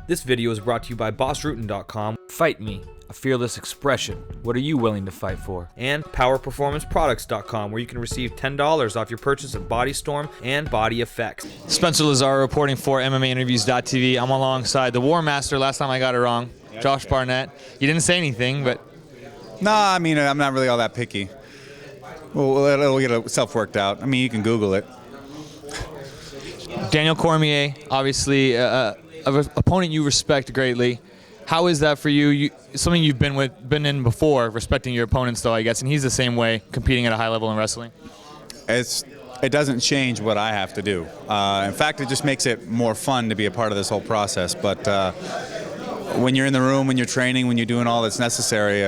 This video is brought to you by BossRootin.com. Fight me, a fearless expression. What are you willing to fight for? And PowerPerformanceProducts.com, where you can receive $10 off your purchase of Body Storm and Body Effects. Spencer Lazaro reporting for MMAinterviews.tv. I'm alongside the War Master, last time I got it wrong, Josh Barnett. You didn't say anything, but... No, I mean, I'm not really all that picky. It'll get itself worked out. I mean, you can Google it. Daniel Cormier, obviously an opponent you respect greatly. How is that for you? Something you've been in before, respecting your opponents, though, I guess, and he's the same way, competing at a high level in wrestling. It doesn't change what I have to do. In fact, it just makes it more fun to be a part of this whole process. But when you're in the room, when you're training, when you're doing all that's necessary,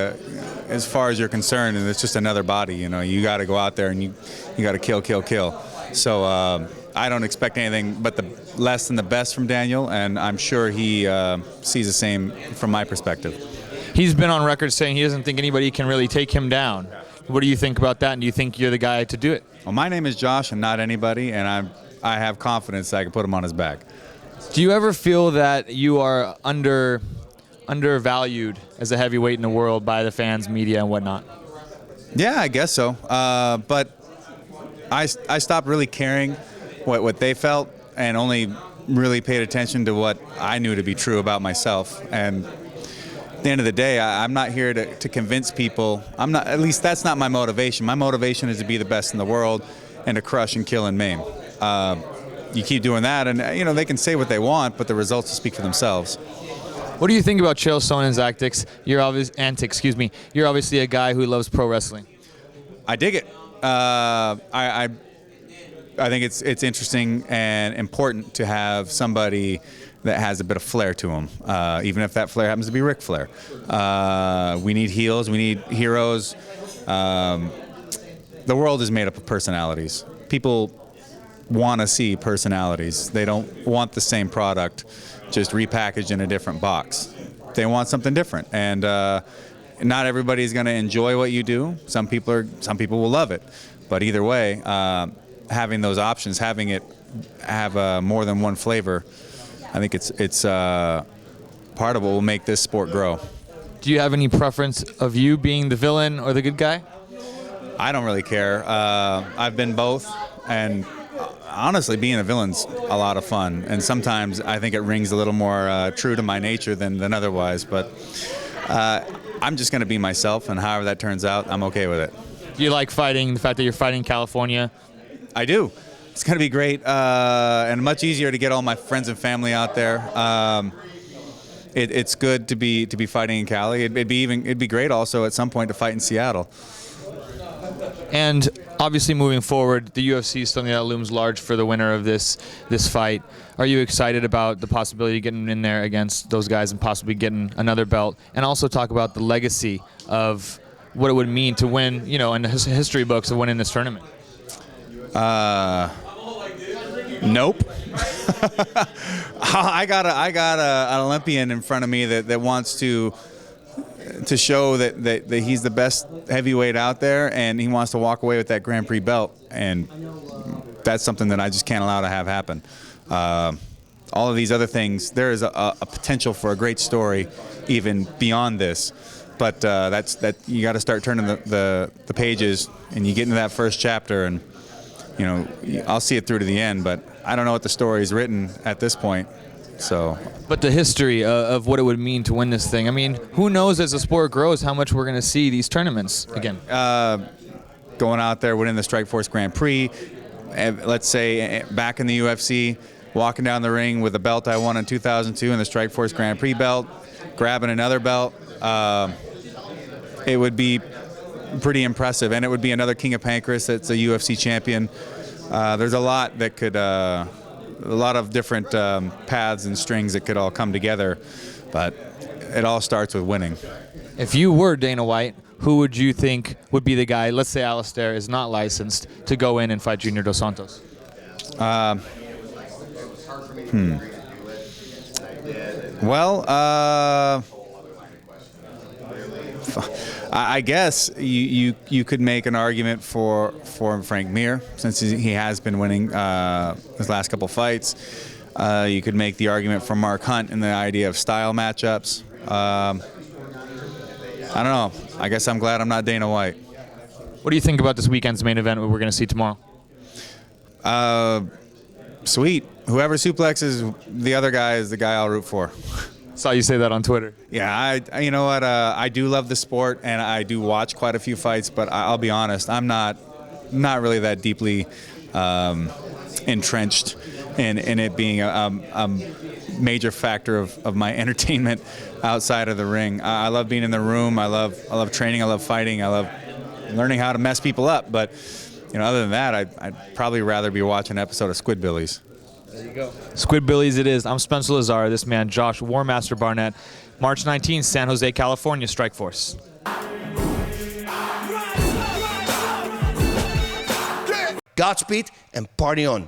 as far as you're concerned, and it's just another body. You know, you got to go out there and you got to kill. So I don't expect anything but the less than the best from Daniel, and I'm sure he sees the same from my perspective. He's been on record saying he doesn't think anybody can really take him down. What do you think about that, and do you think you're the guy to do it? Well, my name is Josh and not anybody, and I have confidence that I can put him on his back. Do you ever feel that you are undervalued as a heavyweight in the world by the fans, media, and whatnot? Yeah, I guess so. But I stopped really caring what they felt and only really paid attention to what I knew to be true about myself. And at the end of the day, I'm not here to convince people. At least that's not my motivation. My motivation is to be the best in the world and to crush and kill and maim. You keep doing that, and they can say what they want, but the results will speak for themselves. What do you think about Chael Sonnen's antics? You're obviously a guy who loves pro wrestling. I dig it. I think it's interesting and important to have somebody that has a bit of flair to him, even if that flair happens to be Ric Flair. We need heels. We need heroes. The world is made up of personalities. People want to see personalities. They don't want the same product just repackaged in a different box. They want something different, and not everybody's going to enjoy what you do. Some people will love it, but either way, having those options, having it have more than one flavor, I think it's part of what will make this sport grow. Do you have any preference of you being the villain or the good guy? I don't really care. I've been both, and honestly, being a villain's a lot of fun, and sometimes I think it rings a little more true to my nature than otherwise, but I'm just going to be myself, and however that turns out, I'm okay with it. Do you like fighting, the fact that you're fighting California? I do. It's going to be great, and much easier to get all my friends and family out there. It's good to be fighting in Cali. It'd be great also at some point to fight in Seattle. And obviously, moving forward, the UFC is something that looms large for the winner of this fight. Are you excited about the possibility of getting in there against those guys and possibly getting another belt? And also talk about the legacy of what it would mean to win, in the history books of winning this tournament. Nope. I got an Olympian in front of me that wants to show that he's the best heavyweight out there, and he wants to walk away with that Grand Prix belt, and that's something that I just can't allow to have happen. All of these other things, there is a potential for a great story even beyond this, but that you got to start turning the pages, and you get into that first chapter, and I'll see it through to the end, but I don't know what the story is written at this point. So, but the history of what it would mean to win this thing. I mean, who knows as the sport grows how much we're going to see these tournaments again. Going out there, winning the Strikeforce Grand Prix, let's say back in the UFC, walking down the ring with a belt I won in 2002 and the Strikeforce Grand Prix belt, grabbing another belt, it would be pretty impressive, and it would be another King of Pancrase that's a UFC champion. There's a lot that could... a lot of different paths and strings that could all come together, but it all starts with winning. If you were Dana White, who would you think would be the guy, let's say Alistair is not licensed, to go in and fight Junior Dos Santos? Well, I guess you could make an argument for Frank Mir, since he has been winning his last couple fights. You could make the argument for Mark Hunt and the idea of style matchups. I don't know. I guess I'm glad I'm not Dana White. What do you think about this weekend's main event, what we're going to see tomorrow? Sweet. Whoever suplexes the other guy is the guy I'll root for. Saw you say that on Twitter. Yeah, you know what? I do love the sport, and I do watch quite a few fights. But I'll be honest, I'm not really that deeply entrenched in it being a major factor of my entertainment outside of the ring. I love being in the room. I love training. I love fighting. I love learning how to mess people up. But other than that, I'd probably rather be watching an episode of Squidbillies. There you go. Squidbillies it is. I'm Spencer Lazar. This man, Josh Warmaster Barnett. March 19th, San Jose, California, Strikeforce. Godspeed and party on.